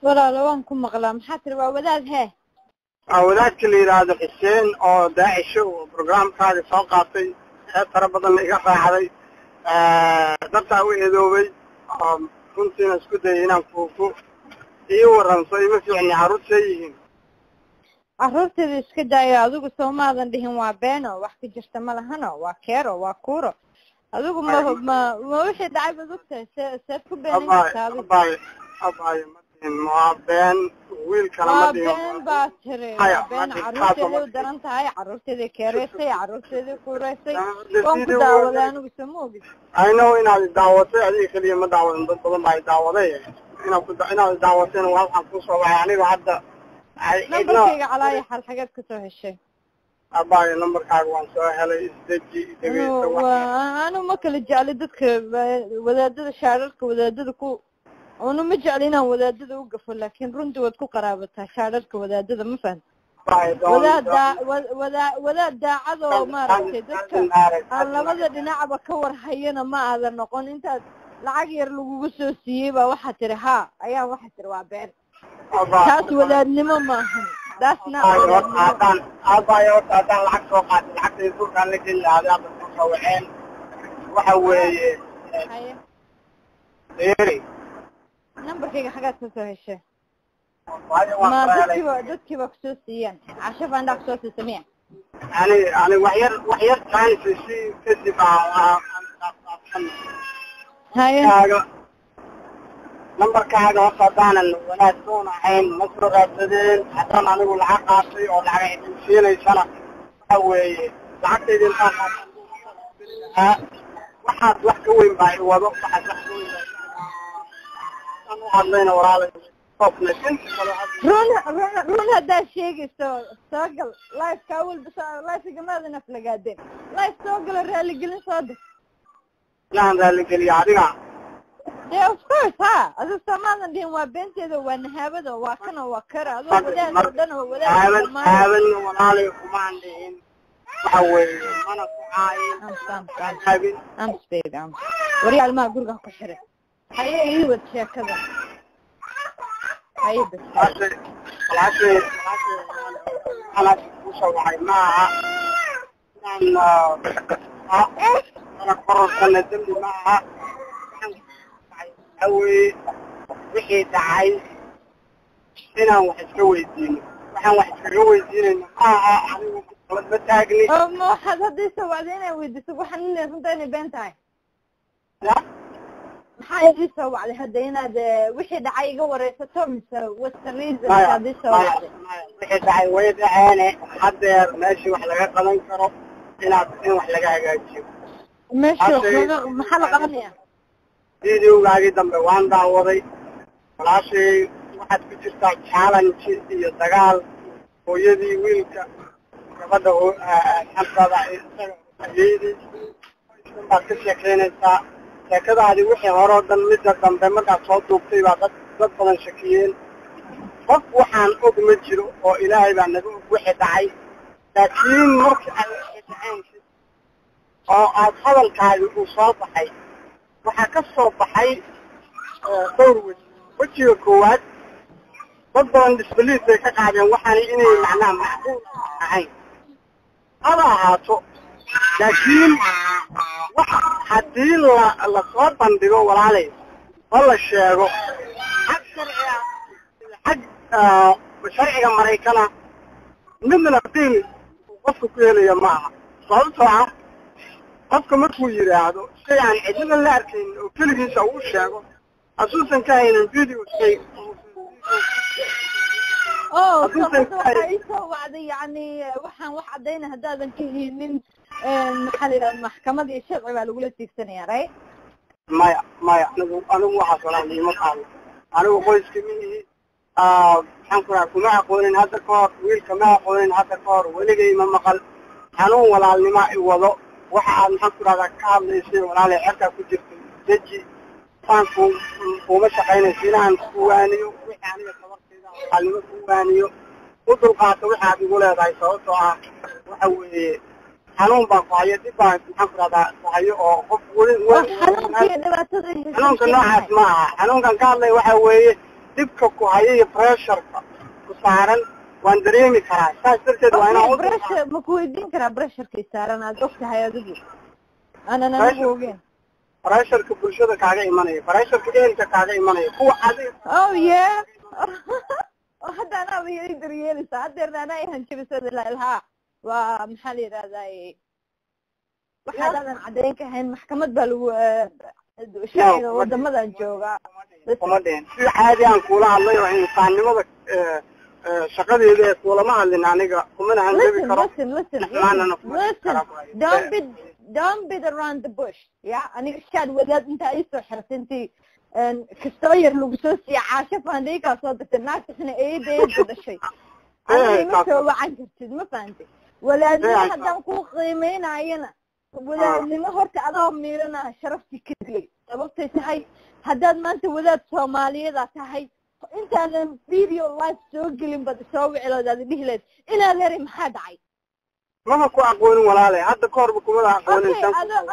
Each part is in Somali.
ولا لو أنكم مغلام حتى وذات هي wadaadka la yiraahdo Xuseen oo daacisho programkaada soo qaatay tara badan iga raacday dadka u eedoobay runtii isku day inaan fuufo iyo waranso ima fiicni carruurta yihiin carruurteeda iska daaya adigu Soomaalidan dhihin waa beeno wax ka jirta ma lahano waa keero waa kuuro adigu ma wixii dhacay badugtay seed ku beenaysaa abay ما بين ويل كلام دي بين باتري بين عروتي درنت هاي عروتي كيريسي عروتي كوريسي كم داودانو بسموه I know إن هذه دعوة هذه خليه ما دعوة بس طبعا ما دعوة ذي إن دعوتين واضحة خصوصا يعني وحتى نمبر على حال حاجات كتير هالشيء أباي نمبر كاغوان سواء هلا يستجي أنا ما كل جالدتك ودادد شارك وداددكو أنا ما جعلنا ودادد وقف لكن رند ودكو قرابتها شارك ودادد ما فهم وداد عذو ما رأيت دك الله ما ذا نعب كور حينا ما هذا النقون أنت العجير لو سوسيبا واحد ترها أيها واحد تروى بين كاس وداد نما ما هم داسنا أبايو تادان العكس وقعت العكس يقول كان لك إلا هذا المصوعين وحوي إيري نمبر كيف حاجات تسوي هالشيء ما دتكي بخصوصيا عشان عندك صوت سميع يعني وحير كان في شيء كذب هاي نمبر كاغا وصدانا ولا تكون عين مصر راسدين حتى أنا أقول العقاصي أو العقاصي فينا سنة أو العقاصي دي واحد وين باي وضع واحد وين أنا وراء رون هذا الشيء سوقل لايف كاول بس لايف جماعة نفل قادين لايف سوقل الرجال يقولون صادق لا الرجال يقول يعرفها yeah of course ها هذا سامان دين وبنتي ذا ونهابة ذا وكنا وكرا هذا ولا ذا ولا هذا ولا كمان دين حوي أنا عاين أم سبيد أم وريال ما أقول لك كشرة هاي هو الشيء كذا هاي بس العشرة أنا وصل على معها أنا قررت أن أدمج معها أوي وحي دعاي هنا واحد كوي الدين واحد كوي الدين معها ما تاجني ما حد هذا يسوي علينا ويدي يسوي حنا نصنتني بنتاي لا maxaa idin soo wacday hadda inaad wixii dhacay iga wareysato mise wasariiza hadii soo wacday wixii dhacay way dhaceene hadeer meeshii wax laga qaban karo inaad in wax laga hagaajiyo meeshii maxaa la qabanaya videogaagii dambe waan daawaday walaashay waxaad ku jirtaa challenge iyo dagaal hooyadii wiilka gabadha xabtada ayadii baad ka sheekeynaysaa sheekadaadi wixii hore oo dhan midda dambe markaad soo duubtay baa dad badan shakiyeen qof waxaan og ma jiro oo ilaahay baa naga og wixii dhacay laakiin markii aad dhaceen oo aad hadalkaadi uu soo baxay waxaa ka soo baxay dhowr wejiga koowaad dad badan disbeliis bay ka qaadeen waxaanay inay macnaha macquul ahayn haba ahaato laakiin haddii la soo bandhigo walaalay oo la sheego xag sharciga Maraykana midna qiimi qofku ku helaya maaha sababtoo ah qofka markuu yiraahdo shay aan cidina la arkayn oo keligiisa uu sheego asuusan ka haynin video shay soo wacday yani waxaan wax cadayna hadaadan ka helin maxaa maxkamad iyo sharci baa lagu la tiigsanaya right maya anigu waxa soo raacay ma qaado anigu qoyska mihi waxaan ku raacay kuma aqoonin hadda ka hor wiilka ma aqoonin hadda ka hor weligay ma maqal xanuun walaalnimo ay wado waxa aan maxaan ku raacay ka hadlaysay walaalay xerka ku jirto deji faanku uma shaqeynayso inaan ku waaniyo wixii aniga tabartayda walaalnimo ku waaniyo u dulqaato waxaad igu leedahay sababtoo ah waxa weeye xanuun baa ku haya dib baa maxaan ku raacay ku hayo oo qof xanuunka noocaas ma aha xanuunkan ka hadlay waxa weeye dhibka ku hayay pressureka ku saaran waan dareemi karaa saas darteed waa inaan pressure ma ku weydiin karaa pressureka saaran aad ogtahay adigu anigu ogeyn pressureka bulshada kaaga imanaya pressureka ehelka kaaga imanaya kuwa adiga oh yeah hadda anaa bay daryeelaysaa haddeerna anaa ihanjabisada ilaa waa maxaa la yidhahdaa waxaadan caddayn ka hayn maxkamad baa lagu sharciga wadamadan joogaa kuma dhehen si caadi aan kuula hadlay oo insaannimada shaqadeeda ee kuulama hadlin aniga kumana hanjabi karo don't beat around the bush ya aniga shaad wadaad intaa iisoo xirtay intii kastoo yar lagu soo siiya caasho faandhiikaa soo dirtay naagtasna eedeeda dhashay aniga ima soo wacan kartid ma fahantay walaadnimo haddaan kuu qiimeynayana wadaadnimo horta adoo miirana sharaftii ka dilay sababtay tahay haddaad maanta wadaad soomaaliyeeda tahay intaanan video live soo gelin bad soo wiciloodaad dhihi lahayd inaad leeray maxaa dhacay mama ku aqoonin walaale hadda ka horba kumada aqoonin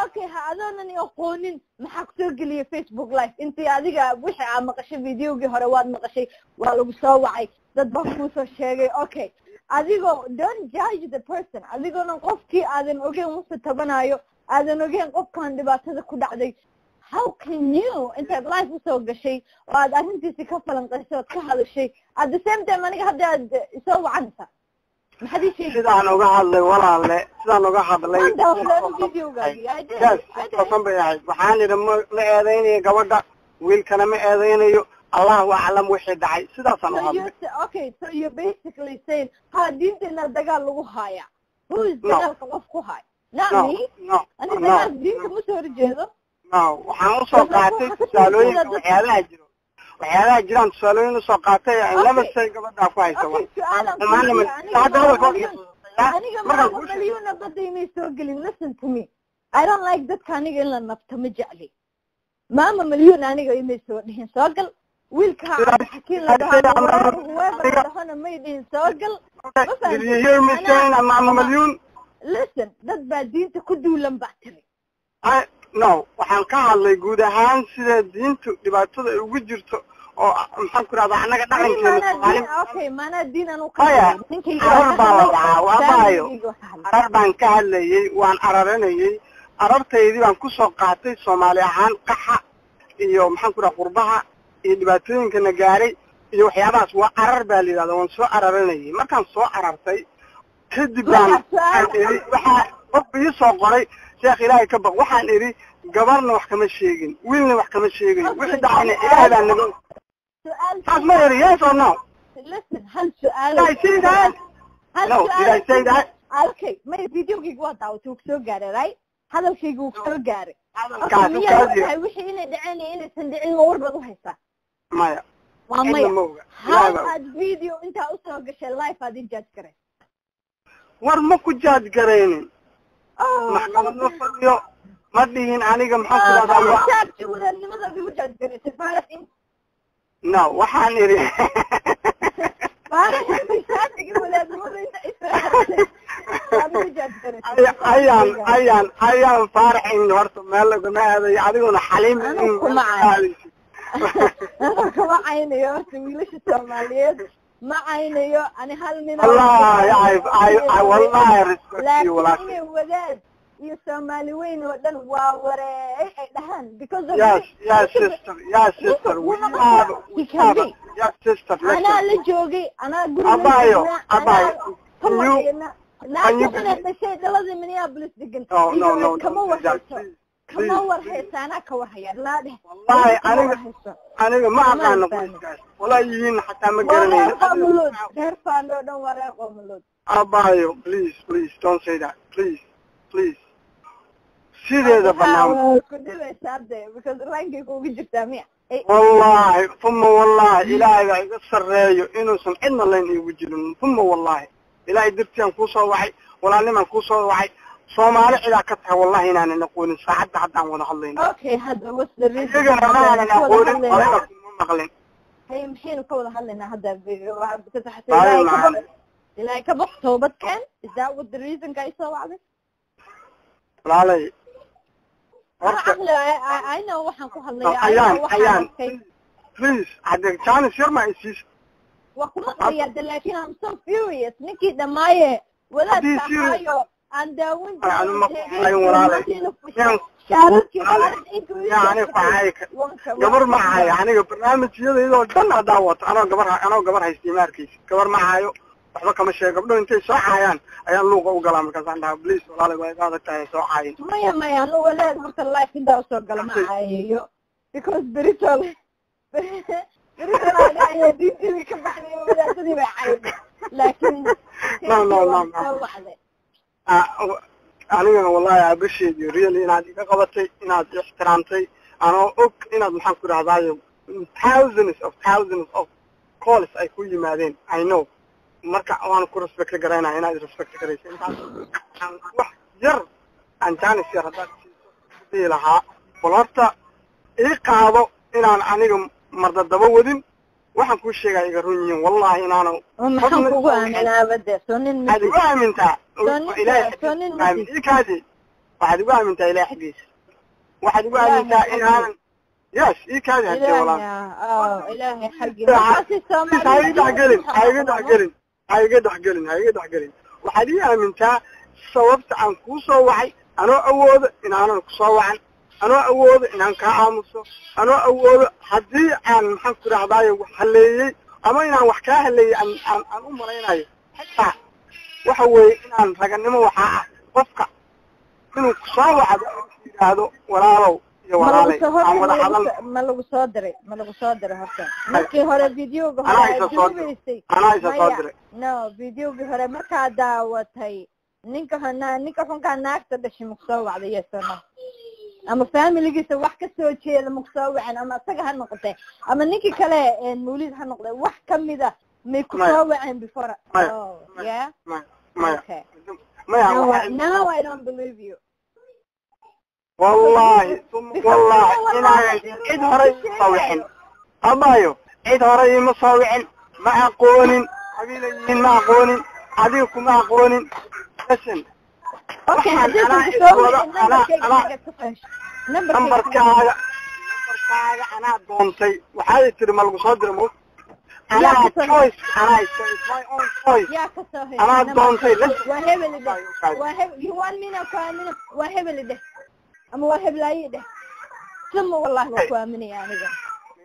okay adoonan aqoonin maxaa kusoo geliya Facebook live intii adiga wixii aad maqashay videogii hore waad maqashay waa lagu soo wacay dad baa kusoo sheegay okay adigoo don't judge the person adigoonan qofkii aadan ogeyn wuxuu tabanayo aadan ogeyn qofkan dhibaatada ku dhacday how can you intaad life usoo gashay oo aad arrintiisi ka falanqaysay ood ka hadashay at the same time aniga hadda aad isoo wacanaysaa maxaad ii sheegay sidaan uga hadlay walaale sidaan uga hadlay toosan bay ahayd waxaan idhi ma la eedaynayo gabadha wiilkana ma eedaynayo allahu aclam wixii dhacay sidaasaan u hadlay okay so you're basically saying diinteena dagaal lagu haya who is dagaalka qof ku haya not me aniga dagaal diinta ma soo horjeedo waxaan usoo qaatay tusaalooyinka waxyaalaha jiraan tusaalooyin usoo qaatay laba shay gabadhaa ku haysa aniga malyuuna badda inay soo gelin listen to me I don't like dadka aniga in la nafta ma jecli maama malyuun aniga inay soo dhihin soo gal wiilka xakiin la dhahana may dhihin soo gal listen dad baa diinta ku duulan baa tiri no waxaan ka hadlay guud ahaan sida diintu dhibaatada ay ugu jirto oo maxaan ku rahdaa annaga dhaqankeena okay maana diin anu arar baan ka hadlayay waan araranayay arartaydii baan kusoo qaatay Soomaali ahaan qaxa iyo maxaan ku rahdaa qurbaha iyo dhibaatooyinkana gaaray iyo waxyaabahaas waa arar baa la yiraahdaa waan soo araranayay markaan soo arartay kadib baan waxa qof ii soo qoray sheekh ilaahay ka baq waxaan idhi gabarna wax kama sheegin wiilna wax kama sheegin wixii dhacayna ilaahay baa naga taas ma yiri yes or no listen hal su'aal no did I say that okay my videogayga waa daawatay uu soo gaaray right hadalkayga uu soo gaaray wixii inay dhaceen inaysan dhicin ma war baad u haysaa maya waa maya how had video intaa usoo gashay live aad i judge garay war ma ku judge garaynin maxkamad ma fadhiyo ma dhihin aniga maxaan ku rahdaa no waxaan idhi ayaan faaraxayn horta meel laguma aadayo adiguna xaliim kuma caynayo horta wiilasha Soomaaliyeed ma caynayo ani hal nin wallahi laakiin wadaad iyo Soomaali weyn oo dhan waa wareey ay dhahan because of yes sister ana la joogay ana abayo shay dalada Minneapolis degan kama warhaysaana ka warhaya la dheh wallahi aniga ma aqaano qoyskaas wallahi yihiin xataa ma garanayo reer faando dhan wareer qomolood abayo please don't say that please sideeda banaan ku dhibaysaade because rankii kugu jirtaa miya wallahi thumma wallahi ilaahay baa iga sareeyo inuusan cidna layn igu jirin thumma wallahi ilaahay dirtiyan ku soo wacay walaalniman ku soo wacay Soomaali cida ka tahay wallahi inaan aqoonin saacada haddaan wada hadlayno okay hadda wasda riisan maqlin hay maxaynu ka wada hadlaynaa hadda ilaahay ka baq toobad keen is that what the reason guys soo wacday walaalay I know waxaan ku hadlayaa ayaan please عندك chance ير ما يسيش وكما قيادة لكن I'm so furious نكي دمايه ولا تحايو عند وانت أنا ما أيوة ولا شارك يعني فعايك قبر معاي يعني برنامج يده دنا دعوت أنا قبر هيستمركيس قبر معايو waxba kama sheego gabdho intay soo caayaan ayaan luuqa u galaa markaasaan dhahaa please walaalahay way qaada tahay soo caayin maya anu walaad marka life intaa usoo gala ma caayayo because beritol ay diintii ka baxday walaadadii bay caayeen laakiin anigana wallahi abasheedi really inaad iga qabatay inaad ixtiraamtay anoo og inaad maxaan ku rahdaayo thousands of calls ay ku yimaadeen I know marka waan ku respect gareynaa inaad respect gareyso intaas wax yar aan jaanis yar hadda si lahaa qolorta ii qaado inaan aniga marda daba wadin waxaan ku sheegay iga run yihiin wallahi inaanu maxaan kugu aaminaa bade sonin aad ugu aamintaa ilaahay ikaadi waxaad ugu aamintaa ilaahay xagiisa waxaad ugu aamintaa inaan yes ikaadi hadii wallahi ilaahay xagiisa hayga dhaxgelin waxaad ii aamintaa sababta aan kuu soo wacay anoo awoodo inaanan ku soo wacan anoo awoodo inaan kaa aamuso anoo awoodo haddii aan maxaan ku rahdaayo wax haleeyey ama inaan wax kaa haleeyey aan u malaynayo xataa waxa weeye inaan raganimo waxaa ah qofka inuu ku soo wacdo yidhaahdo walaalow iyo walaalay aan wada hadal ma lagu soo diray horta markii hore videoga hore no videoga hore markaa daawatay ninka xunkaa naagta dhashay ma kusoo wacday yeesana ama familigiisa wax ka soo jeeda ma kusoo wacan ama asaga ha noqotay ama ninkii kale mawlid ha noqday wax kamida may kusoo waceen before yeah okay now I don't believe you والله إنا عيد هري مصوعين أبايو عيد هري مصوعين ما أقولين قبيلين ما أقولين عديكم ما أقولين لسن أوكي نمبر كاغا أنا دونتي وحالي تري مالك صدر موت أنا choice أنا it's my own choice أنا دونتي لسن وهب you want me now كامل وهب اللي ده أما واحد لا يده ثم والله وكوامني يعني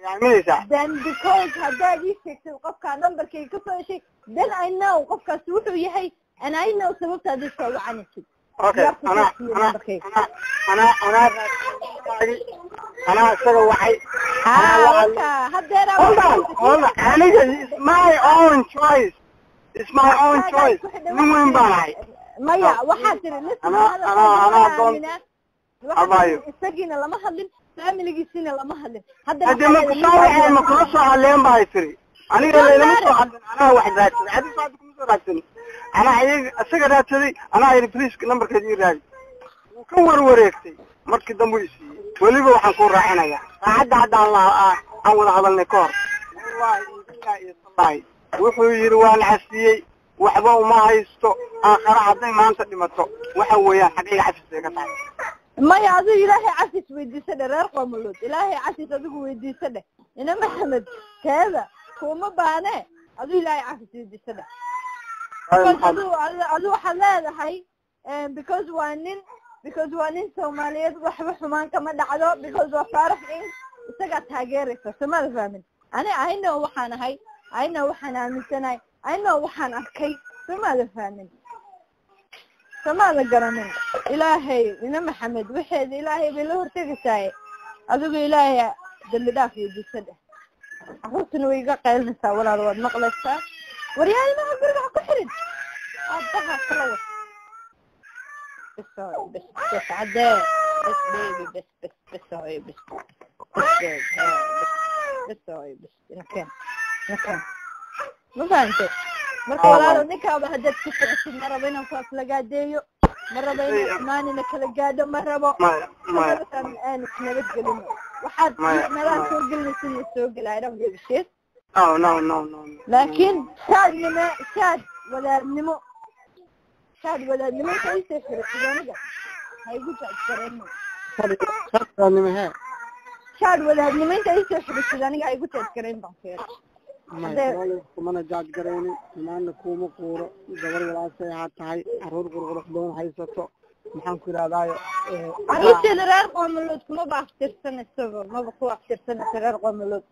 يعني then because هذا يشك وقفك نمبر كي كسر شيء then I know وقفك سوته يهي and I know سببت هذا الشيء عن الشيء okay أنا أشتغل وحي هذا it's my own choice it's my own choice نمين باي مايا وحاتر لسه أنا أبايو استجينا لما هلين فاميليجيسينا لما هلين هذا ما كسوي ما كروسو عليهم بايتري أنا لما كسوي أنا واحد ذاتي هذا صادق مسراتني أنا عايز أسجل ذاتي أنا عايز بليس نمبر كثير هاي وكور وريكتي مركز دمويسي ولي بروح نكون راعينا يا عد الله أول هذا النكار والله وحوي روان عسيي وحبوا ما هيستو آخر عظيم ما أنت لمتو وحوي حقيقة عسيي كتاعي ما يعذر إلهي عسيس ويدي سنة رارقة مولود إلهي عسيس أذوق ويدي سنة إنما محمد كذا هو ما بانه أذو إلهي عسيس ويدي سنة أذو حلال هاي because وانين سوماليات وحبه حمان كمان دعوه because وفارح إن استقعد تاجري فسمال فاهمين أنا عينه وحنا هاي عينه وحنا من سنة عينه وحنا أكيد سمال فاهمين سمال جرمين إلهي إنما محمد وحيد إلهي بلور تجساي أذوق إلهي دل دافي بسده أخوت إنه يقال نسا ولا رواد مقلسة وريال ما برجع كحرد أضحى خلاص بس عدا بس بيبي بس هاي بس هاي بس نكان ما فهمت مرة ولا نكا بهدت كسرت مرة بينهم فاصلة ديو مرة بين ماني نكلا قادو مرة بو مرة الآن نبت قلنا وحد مرة سوق قلنا سنة سوق العرب دي بشيء no لكن شاد ولا نمو كيف يسافر السودانية هاي قلت أكثر إنه شاد نمو هاي shaad wadaadnimo inta ay soo xidhisay aniga ay igu teedkarayn baan fiiray kumana jaad garaynin imaana kuuma quuro gabar walaashay ha tahay caruur qurqurux badan haysato maxaan ku yidhahdaayo caruurteeda reer qoomalood kuma ba aftirsanayso maba ku aftirsanayso reer qoomalood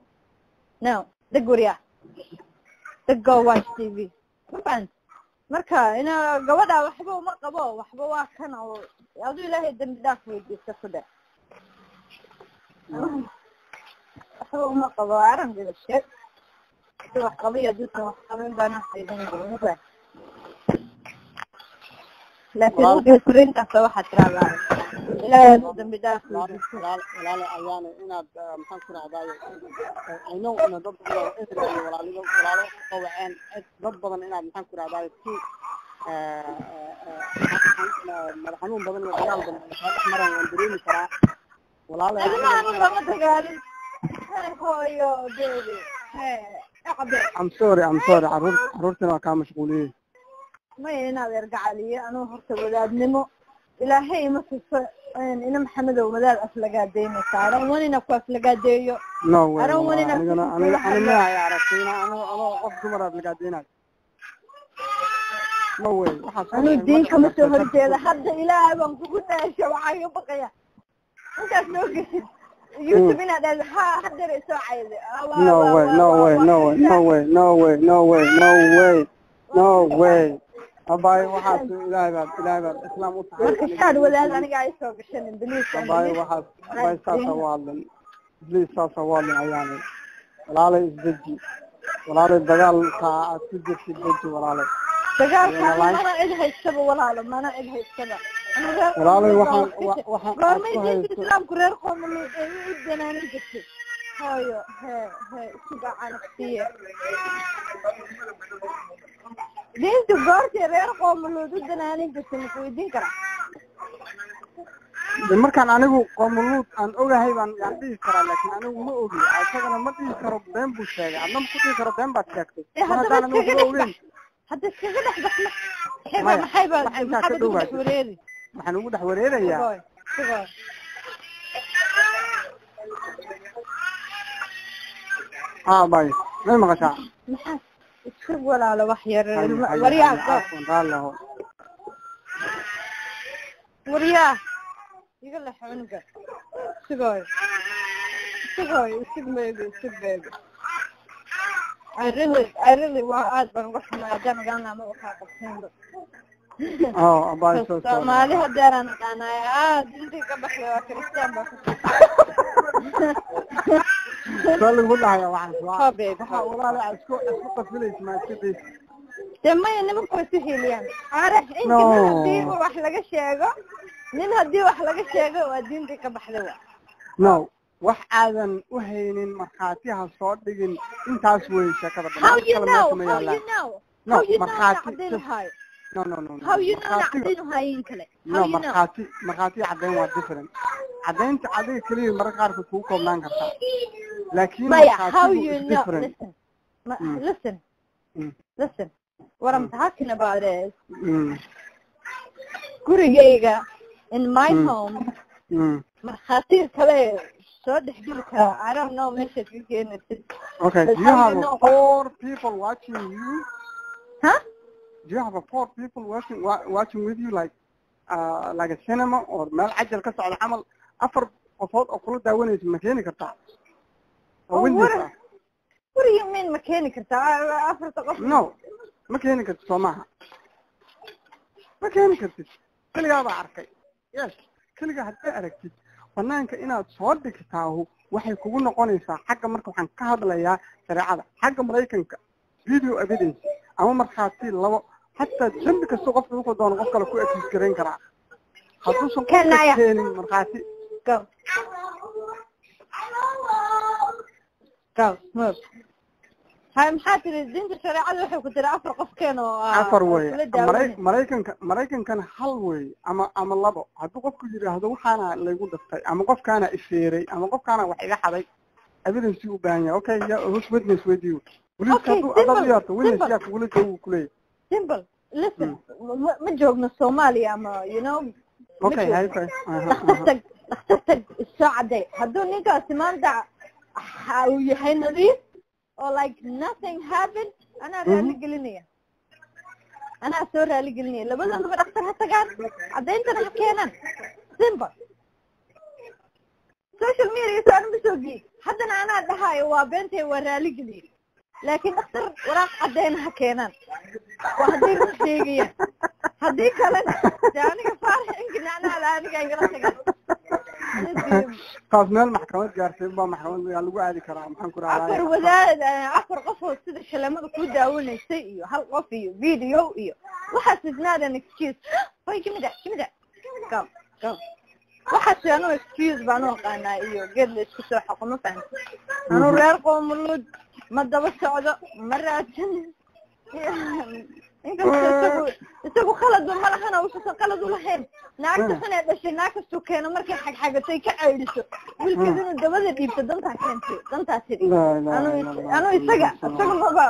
no degwariya dego watch tv mafahant marka ina gabadha waxba uma qabo waxba waa kan oo adu ilaahay dambi dhaaf weydiisto sade waxba uma qabo aran gabadha wax qabiya dadka wax qaban bana haydan gabadha laakiin kurinta waxa tiraada ilaahay dambi dhaaf walaal ayaana inaad maxaan ku raacdayo ayno in dad badan oo walaalo qowceen dad badan inaad maxaan ku raacdayo si madaxanuun badan oo dagaal badan maran waan dareemi karaa walaalo lama dagaalin hooyo baby I'm sorry caruurtana waa ka mashquuliyay ma inaad ergacaliyo anuu horta wadaadnimo ilaahay ma tuso ina maxamed oo wadaad aflagaadeeyay saaran wanina ku aflagaadeeyo no way ana ay aragtayna ano qof dumar aflagaadeynay no way waxa diinka ma soo horjeeda hadda ilaahay baan kugu taashay waxa iga baqaya intaas noo gashid YouTube ina dad ha hadda soo cayde no way abay waxaad ilaahay baad islaam u tahay marka shaad walaal aniga ay soo gashan biliis abay waxaad abay saasa waalan ayaana walaalay isdeji walaalay dagaalka aad ku jirtid deji walaalay dagaalka mana cid haystaba walaalo mana cid haystaba walaalay waxaan islaamku reer qoomalood ay u danaanin jirtay hooyo suga canaftiye diinta goortii reer qoomalood u danaanin jirtay ma weydiin karaa markaan anigu qoomalood aan ogahay baan dhihi karaa laakiin anigu ma ogi asagana ma dhihi karo been buu sheegay adna ma ku dhihi karo been baad sheegtay hadda iskaga dhex baxna maxay baa waxaan ugu dhex wareerayaa باي ما مقشع اسكب ولا على وحير ورياك ورياك يقول له حنقه سقاي سق بيبي I really وعاد بنروح ما جانا قالنا ما وقفنا باي سو ما لي هدارنا انا دنتي قبح لو كريستيان بس قال يقول لها يا واحد والله لا اسكو قفليش ما تبي تما انما كوسهيليان عارف انت هدي wax laga sheego nin hadii wax laga sheego waa diinta ka baxday no wax aadan u haynin marxaatiha soo dhigin intaas way shakada badan kala ma yaalaan no marxaati no how you know عدين هاين كله no marxaati cadeen waa different cadeynta adiga kaliya mar qaar ku koobnaan kartaa laakiin how you know listen what I'm talking about is gurigayga in my home marxaati kale soo dhexgalka I don't know message you can okay do you have 4 people watching you huh do you have 4 people watching with you like a cinema or meel ajal ka socdo amal afar qofood oo kula daawanayso ma keeni kartaa what do you mean ma keeni kartaa afar qof no ma keeni karto Soomaha ma keeni kartid kaliya baa arkay yes kaliya hadda aragtid banaanka inaad soo dhigtaahu waxay kugu noqonaysaa xagga marka waxaan ka hadlayaa shariicada xagga Mareykanka video evidence ama marxaati labo hatta dambi kasto qofku wuxuu doono qof kale ku explain karaa hadduu keenin marxaati go move hay maxaad diinta shariicada waxay ku tiraa afar qof keeno afar way Mareykankan hal way ama labo hadduu qofku yiraahdo waxaana lagu daftay ama qofkaana isheeray ama qofkaana wax iga xaday evidence u baahan yahay okay who's witness with you witness yaa kula joogo kulay simple listen ma joogno Soomaaliya ama you know okay hay dhakhtarta isoo caday hadduu ninkaasi maanta uu yahay nadiif oo like nothing happened anaa raali gelinaya anaa soo raali gelinaya labadooduba dhakhtar ha tagaan caddayntana ha keenaan simple social media soo anuma soo geey haddana anaa dhahaayo waa beentay waa raali geliye laakiin dhakhtar waraaq caddayna ha keenaan waa hadday run sheegayaan haddii kalena dee aniga faarax inkina anaa aniga igala tagaan qaas meel maxkamad gaartay baa maxkamad lagu aadi karaa maxaan ku raacay afar wadaad afar qof oo sida shalamada ku daawanaysay iyo hal qof iyo video iyo waxaas isnaadan excuse way kimida go waxaas anoo excuse baan u aqaanaa iyo geed la isku soo xoqo ma fahanti anuu reer qoomulud ma daba socdo ma raadsan isagu khalad ma lahana uusan qalad u lahayn naagta xunee dhashay naag kastuu keeno markay xagxagatay ka caydhiso wiilkeed inuu dabada dhiibto dantaa keentay dantaa tidhi anuu isaga maba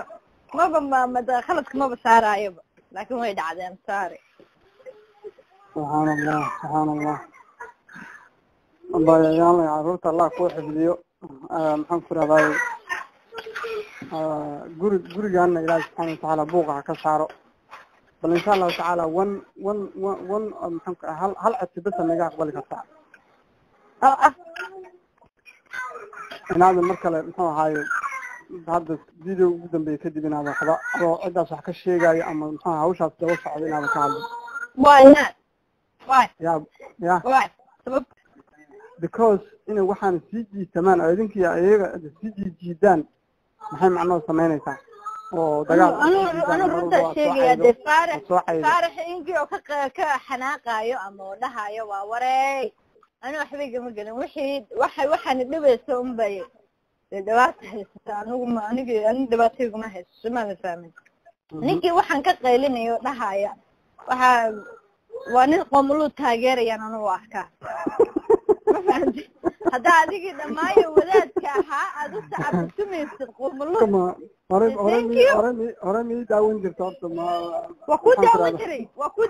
khaladka maba saaraayoba laakiin way dhacdeen saare subxaan allah abayayaal caruurta allah kuu xifdiyo maxaan ku rahday gurigaana ilaahi subxaana watacaala buuqa ha ka saaro bal insha allahu tacaala one maxaan ku hal codsi basa naga aqbali kartaa inaada mar kale muxuu ahaaye hadda video ugu dambeeya kadib inaada waxba adoo ciddaas wax ka sheegayo ama muxuu aha hawshaas daba socdo inaada ka hadlo because inay waxaan sii jiitamaan oo idinkii iyaga sii jiidaan maxay macnoo samaynaysaa oo dagaal anuu runta sheegaya dee faarax inkii oo ka xanaaqaayo ama oo dhahayo waa wareey anuu waxba igama gelin waxaana dhibaysa unbay dee dhibaata haysata aniga dhibaato iguma hayso maada fahmin ninkii waxaan ka qaylinayo dhahaya waa nin qoomuluu taageerayaan anuu arkaa ma fahanti haddaa adigii dhammaayo wadaadka ahaa aad u tacabtumaysid qoomulud hore mii daawan jirta horta waa ku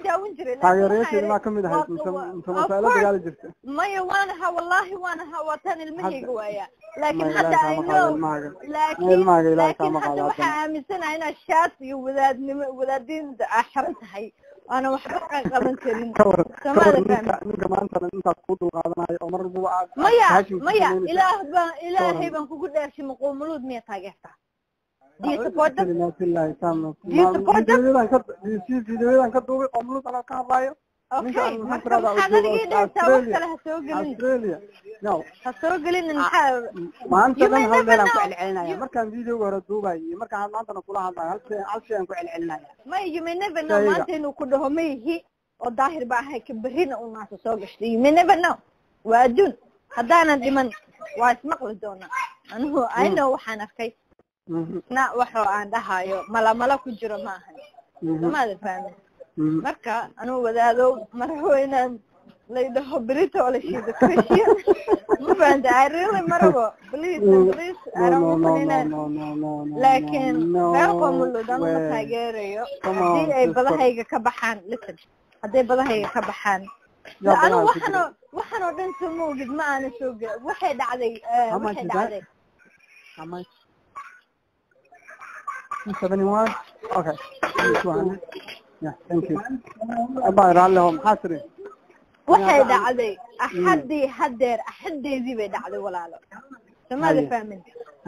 daawan jiray taageerayaasheeda maa kamid ahayd mise masaalo dagaali jirta maya waanaha wallahi waanaha waataan ilmahayga waaya laakiin hadda laakiin hadda waxaa aaminsanaha inaad shaas iyo wadaadiinta xiran tahay أنا وحبك قبل كريم ninka maanta intaas ku dulqaadanayo oo mar walba aad maya ilaahay baan kugu dhaashay maqoomuluud miya taageertaa videoyadan ka duubay qoomuluud anaa ka hadlaayo Australia hasoo gelin maanta dhan hal meelaan ku celcelinaya markaan videoga hore duubay markaan maantana kula hadlayo hal shay aan ku celcelinaya may you may never know maanta inuu ku dhaho mayhi oo daahir baa ahay kabarina uu naasa soo gashtay you may never know waa adduun haddaanan dhiman waa ismaqli doonaa anugu ayno waxaan arkay na waxoo aan dhahayo mala ku jiro ma ahan maada fahmin marka anuu wadaado marabo inaan laydaho berito oo la shiido christian ma fahanta I really marabo please laakiin reer qoomulud anu ma taageerayo haddii ay badahayga ka baxaan listen hadday badahayga ka baxaan anu waxanoo dhan soo moogid ma aana soo waxay dhacday 71 okay yeah thank you abaa raalihom xasri waxay dhacday axadeedii bay dhacday walaalo samada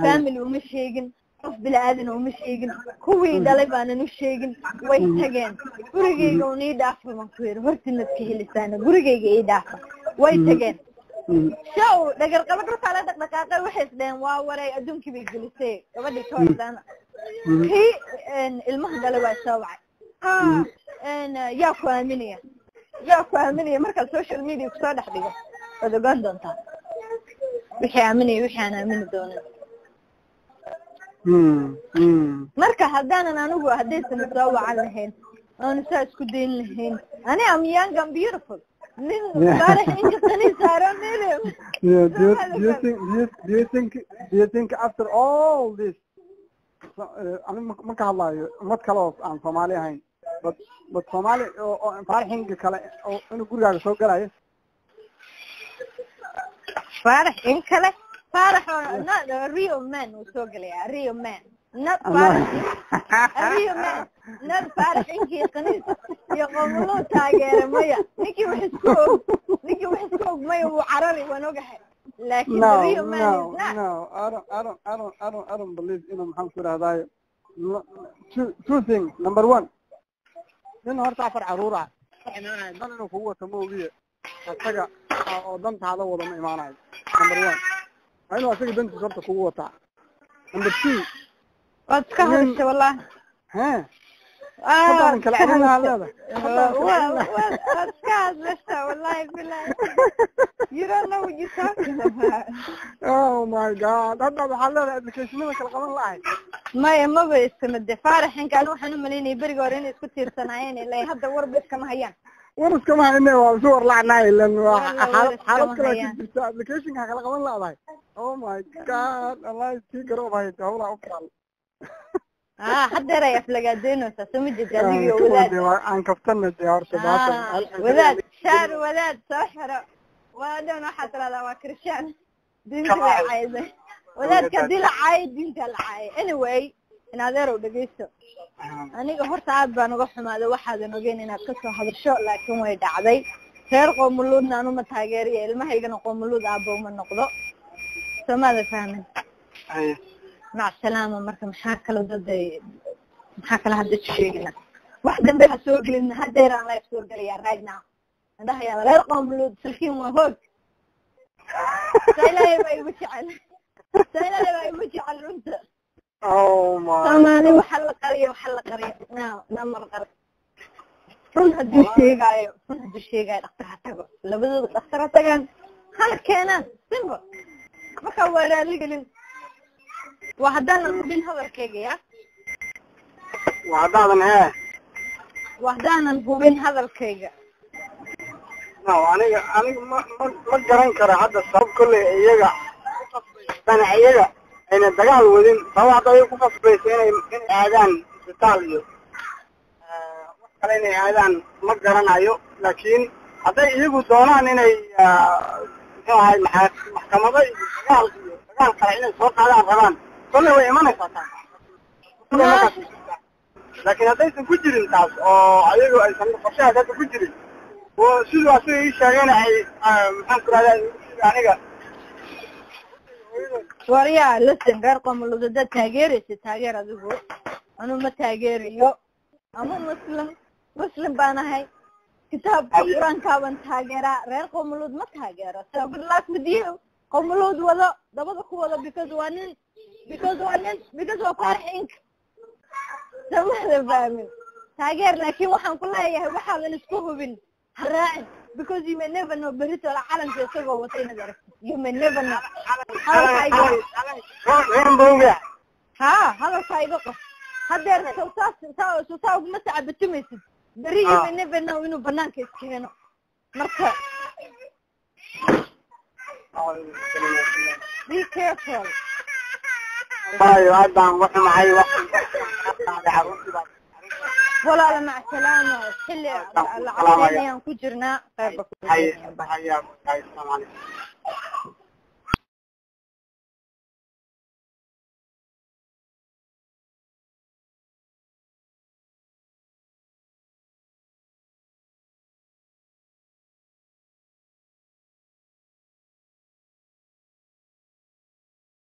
family uma sheegin qof bilaadan uma sheegin kuwii dhalay baanan u sheegin way tageen gurigayga uu nii dhaafay man ku yiri hortinad ka helisaan gurigayga ii dhaafa way tageen show dhagar qaba dhulka la dhaqdhaqaaqay waxay isdheen waa waray adduunkii bay gelisay gabadhii toordana kii ilmaha dhalay waa soo wacay yaa ku aaminaya markaad social media kusoo dhex dhigo waad ogaan doontaa wixii aaminaya wixii aan aamini doonin marka haddaanan anigu haddaysan soo wacan lahayn oonu saa isku dayn lahayn ani am young and beautiful nin faarax inkastanii saaro million do you think after all this ani ma ka hadlaayo ummad kale oo aan Soomaali ahayn but Soomaali oo faaraxinka kale oo inuu gurigaaga soo galayo فارح إن كله فارح not a real man وسوق لي real man not فارح real man not فارح إنك قنيص يقوم له تاجر مية نيجي وحسكوك مية وعرري ونوجح لكن real man is not. No, I don't believe in محمد هذا. Two things. Number one, لأنه هرت عفر عرورة. إحنا ضلنا قوة موجية. أتجا أو ضمت هذا وضم إيمانه. Number one. أنا أتجا ضمت صرت قوة. Number two. واتكهرش والله. ها. طبعا كلامنا هذا. واتكهرش لسه والله بالله. You don't know what you're talking about. Oh my God. هذا بحالنا application كلا قمنا لاعي. ما بيستمد فارح إن كانوا حنو مليني برجورين يسكتير صناعين اللي هذا وربك كما هيان. ورس كما إنه وصور لعناي لأنه حالة كلا تجلس application كلا قمنا لاعي. Oh my God. الله يستيقظ هاي تهولا أفضل. حد رأي فلقادينه سمج جالي ولاد. عن كفتنا الديار سبعة. ولاد شار ولاد سحرة. وأنا حتى لا ما كريشان. دينك عايزة. ولاد كديل عايد دينك العايد. Anyway إن هذا رو دقيسه. أنا جهرت عاد بنروح ما ذا واحد نجين إن قصة هذا الشيء لكن ما يدعي. خير قوملودنا أنا متهاجري إلما هيجنا قوملود أبو من نقضه. فماذا فهمت؟ أيه. مع السلامة مركب محاكلة ضد محاكلة هذا الشيء واحدة بها سوق لأن هدير أنا يسوق لي يا راجنا عندها يا غير قوملود سلكين وهوك سيلا يبقى يمشعل أنت Oh my. سامعني وحل قرية نعم نمر قرية رون هدو الشيء قايل أخترها تقو لابد أخترها تقو هل كانت سنبا مكورا لقلن وحدانا نهبين هذا الكيجي وحدانا نهبين هذا الكيجي أنا ما جرين كره هذا الصوب كله يجا أنا يجا إن الدجال ودين سواء طيب كفاس بيس إن إعلان بتاليو خليني إعلان ما جرين أيو لكن هذا يجوا دونا إن هاي محكمة دجال خلينا صوت على الغلان كله وإيمانه فاتح لكن هذا يسمى كجرين تاس أو أيوة يسمى قصة هذا كجرين وشلوا أصلي شغلنا أي محكمة هذا يعني وريا لسن غير قوم لو تاجر هذا أنا ما تاجر أما مسلم بانا هاي كتاب القرآن كابن تاجرة غير قوم لو ما تاجرة سأقول لك بديه قوم لو ولا ده هو because وفرح إنك سماه فاهمين تاجر لكن وحن كلها هي واحد نسكوه بين هراء because you may never know بريت ولا عالم تسوق وطينا ذلك you may never know هذا صايبك هذا سوساو مسعى بتمسد بري you may never know إنه بنانك يسكينه مركب be careful ولا مع السلامة حلي العصرية كجرنا هيا السلام عليكم